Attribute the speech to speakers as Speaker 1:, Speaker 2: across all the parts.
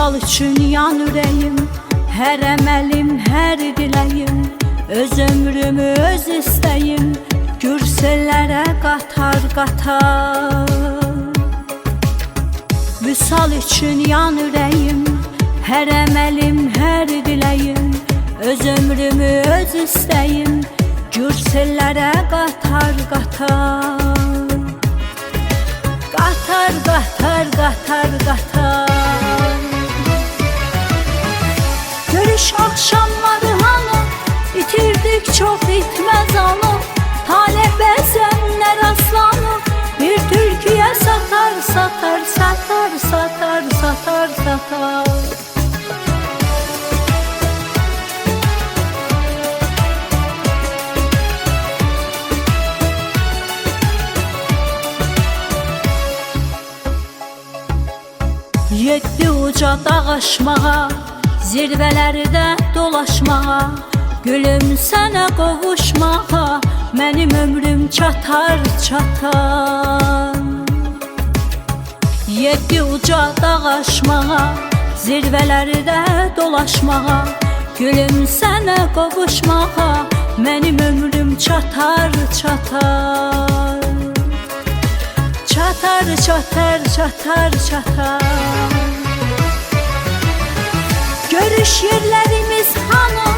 Speaker 1: Vüsal üçün yan ürəyim, hər əməlim, hər diləyim, öz ömrümü öz istəyim, gürsəllərə qatar qatar. Vüsal üçün yan ürəyim, hər əməlim, hər diləyim, öz ömrümü öz istəyim, gürsəllərə qatar qatar. Qatar qatar qatar qatar. Görüş axşamları hanı, itirdik çox itməz anı, talep bəzənlər aslanı, bir türküyə satar satar satar satar satar satar. Yeddi uca dağ aşmağa, zirvələrdə dolaşmağa, gülüm sənə qovuşmağa, mənim ömrüm çatar çatar. Yeddi uca dağ aşmağa, zirvələrdə dolaşmağa, gülüm sənə qovuşmağa, mənim ömrüm çatar çatar. Çatar çatar çatar çatar. Görüş yerlərimiz hanı,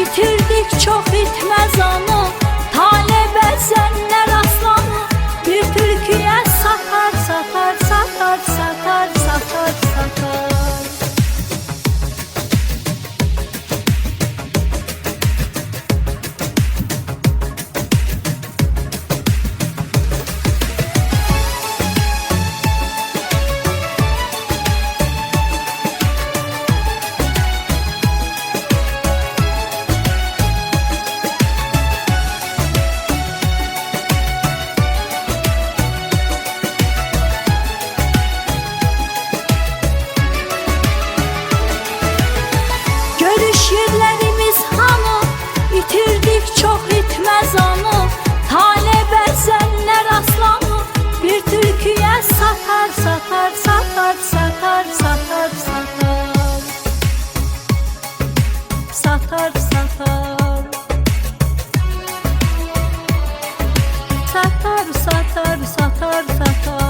Speaker 1: itirdik çox itməz anı, talep bəzənlər aslanı, bir türküyə satar satar satar satar satar satar. Yerlərimiz hanı, itirdik çox itməz anı, talep bəzənlər aslanı, bir türküyə satar satar satar satar satar satar. Satar satar. Satar satar satar satar.